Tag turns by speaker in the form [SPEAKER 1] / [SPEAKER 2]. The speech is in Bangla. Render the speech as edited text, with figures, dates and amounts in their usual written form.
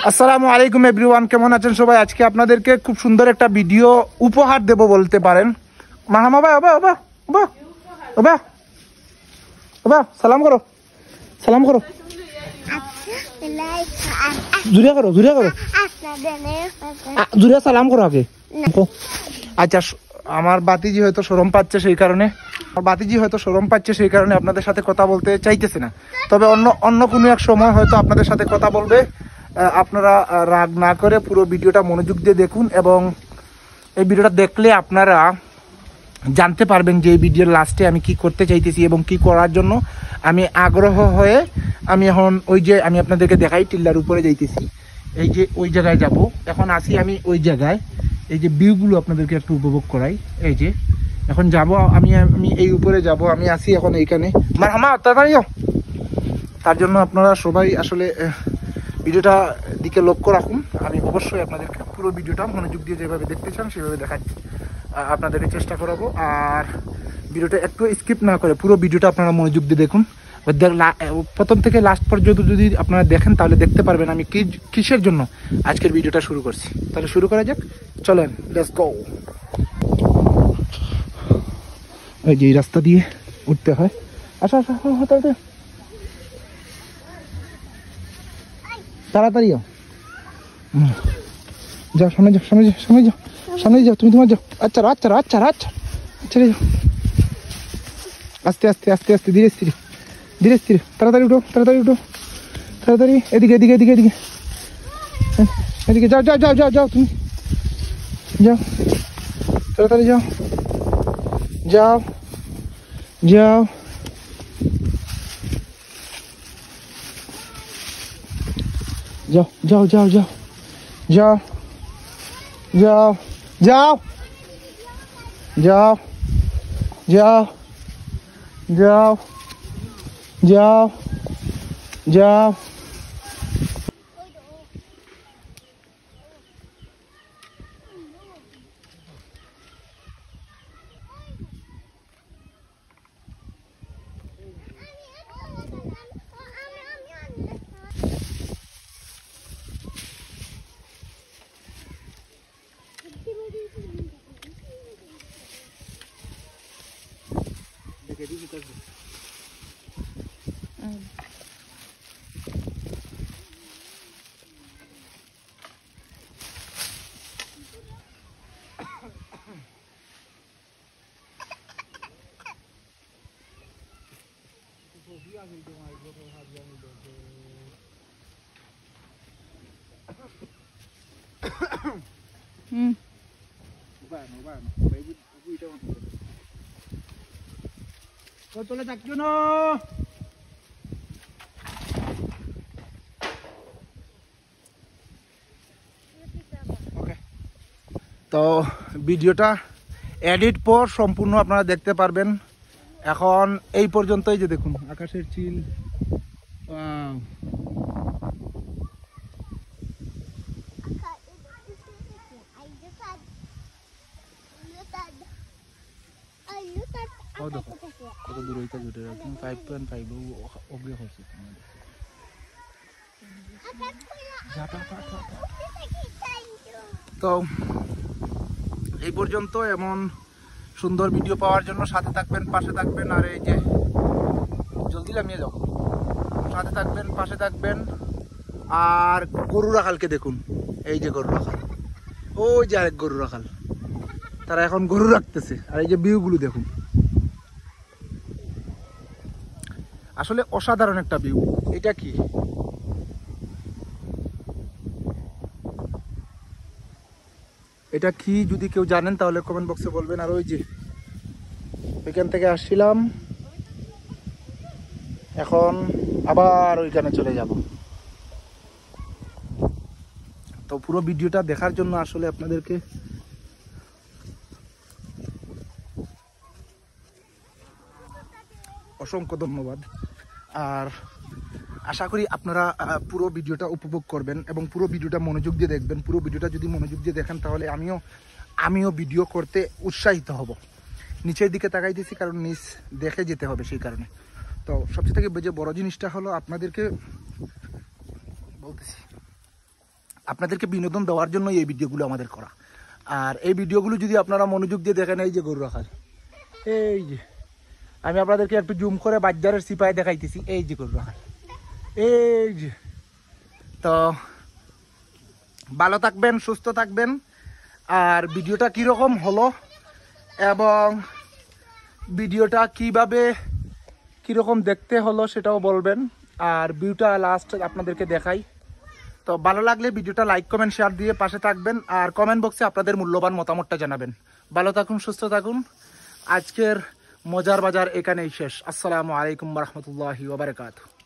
[SPEAKER 1] আসসালামু আলাইকুম এভরিওয়ান, কেমন আছেন সবাই? আজকে আপনাদেরকে খুব সুন্দর একটা ভিডিও উপহার দেব বলতে পারেন। মাহামা ভাই, ওবা ওবা ওবা ওবা ওবা সালাম করো, সালাম করো, জুরিয়া করো, জুরিয়া করো, জুরিয়া সালাম করো আগে। আচ্ছা, আমার বাতিজি হয়তো শরম পাচ্ছে সেই কারণে আপনাদের সাথে কথা বলতে চাইতেছে না। তবে অন্য কোনো এক সময় হয়তো আপনাদের সাথে কথা বলবে। আপনারা রাগ না করে পুরো ভিডিওটা মনোযোগ দিয়ে দেখুন, এবং এই ভিডিওটা দেখলে আপনারা জানতে পারবেন যে এই ভিডিওর লাস্টে আমি কি করতে চাইতেছি এবং কি করার জন্য আমি আগ্রহ হয়ে আমি এখন আমি আপনাদেরকে দেখাই টিল্লার উপরে যাইতেছি। এই যে ওই জায়গায় যাব, এখন আসি আমি ওই জায়গায়। এই যে ভিউগুলো আপনাদেরকে একটু উপভোগ করাই। এই যে এখন যাব আমি এই উপরে যাব, আমি আসি এখন এইখানে। মারহামা, তাড়াতাড়িও। তার জন্য আপনারা সবাই আসলে ভিডিওটা দিকে লক্ষ্য রাখুন। আমি অবশ্যই আপনাদেরকে পুরো ভিডিওটা মনোযোগ দিয়ে যেভাবে দেখতে চান সেভাবে আপনাদেরকে চেষ্টা করাবো। আর ভিডিওটা একটু স্কিপ না করে পুরো ভিডিওটা আপনারা মনোযোগ দিয়ে দেখুন। প্রথম থেকে লাস্ট পর্যন্ত যদি আপনারা দেখেন তাহলে দেখতে পারবেন আমি কিসের জন্য আজকের ভিডিওটা শুরু করছি। তাহলে শুরু করা যাক, চলেন, লেটস গো। এই যে রাস্তা দিয়ে উঠতে হয়। আচ্ছা আচ্ছা, তাড়াতাড়ি তাড়াতাড়ি যাও, সামনে যাও, সামনে যাও, সামনে যাও, সামনে যাও, তুমি তোমার যাও। আচ্ছা আচ্ছা আচ্ছা আচ্ছা আচ্ছা, যাও আস্তে আস্তে আস্তে আস্তে, ধীরে স্থিরে, ধীরে স্থিরে, তাড়াতাড়ি উঠো, তাড়াতাড়ি উঠো, তাড়াতাড়ি এদিকে এদিকে এদিকে এদিকে এদিকে, যাও যাও যাও যাও যাও, তুমি যাও, তাড়াতাড়ি যাও, যাও যাও, যাও যাও যাও যাও যাও যাও যাও যাও যাও যাও যাও। চলে থাকছো না। তো ভিডিওটা এডিট পর সম্পূর্ণ আপনারা দেখতে পারবেন। এখন এই পর্যন্তই, যে দেখুন আকাশের চিল, কত দূর হইতে জুটে 5.5 অগ্রে হচ্ছে। তো এই পর্যন্ত। এমন সুন্দর ভিডিও পাওয়ার জন্য সাথে থাকবেন, পাশে থাকবেন। আর এই যে জলদি নামিয়ে যাও, সাথে থাকবেন, পাশে থাকবেন। আর গরু রাখালকে দেখুন, এই যে গরু রাখাল, ওই যে আরেক গরু রাখাল, তারা এখন গরু রাখতেছে। আর এই যে ভিউগুলো দেখুন, আসলে অসাধারণ একটা ভিউ। এটা কি? এটা কি যদি কেউ জানেন তাহলে কমেন্ট বক্সে বলবেন। আর ওই যে ওইখান থেকে আসছিলাম, এখন আবার ওইখানে চলে যাব। তো পুরো ভিডিওটা দেখার জন্য আসলে আপনাদেরকে অসংখ্য ধন্যবাদ। আর আশা করি আপনারা পুরো ভিডিওটা উপভোগ করবেন এবং পুরো ভিডিওটা মনোযোগ দিয়ে দেখবেন। পুরো ভিডিওটা যদি মনোযোগ দিয়ে দেখেন তাহলে আমিও ভিডিও করতে উৎসাহিত হব। নিচের দিকে তাকাইতেছি কারণ নিচ দেখে যেতে হবে, সেই কারণে। তো সবচেয়ে থেকে যে বড় জিনিসটা হলো আপনাদেরকে বলতেছি, আপনাদেরকে বিনোদন দেওয়ার জন্য এই ভিডিওগুলো আমাদের করা। আর এই ভিডিওগুলো যদি আপনারা মনোযোগ দিয়ে দেখেন, এই যে গরু রাখাল, এই যে আমি আপনাদেরকে একটু জুম করে বাজারের সিপাই দেখাইতেছি, এই যে গরু রাখাল, এই যে। তো ভালো থাকবেন, সুস্থ থাকবেন। আর ভিডিওটা কীরকম হলো এবং ভিডিওটা কিভাবে কীরকম দেখতে হলো সেটাও বলবেন। আর ভিডিওটা লাস্ট আপনাদেরকে দেখাই। তো ভালো লাগলে ভিডিওটা লাইক কমেন্ট শেয়ার দিয়ে পাশে থাকবেন। আর কমেন্ট বক্সে আপনাদের মূল্যবান মতামতটা জানাবেন। ভালো থাকুন, সুস্থ থাকুন। আজকের মজার বাজার এখানেই শেষ। আসসালামু আলাইকুম ওয়া রাহমাতুল্লাহি ওয়া বারাকাতুহু।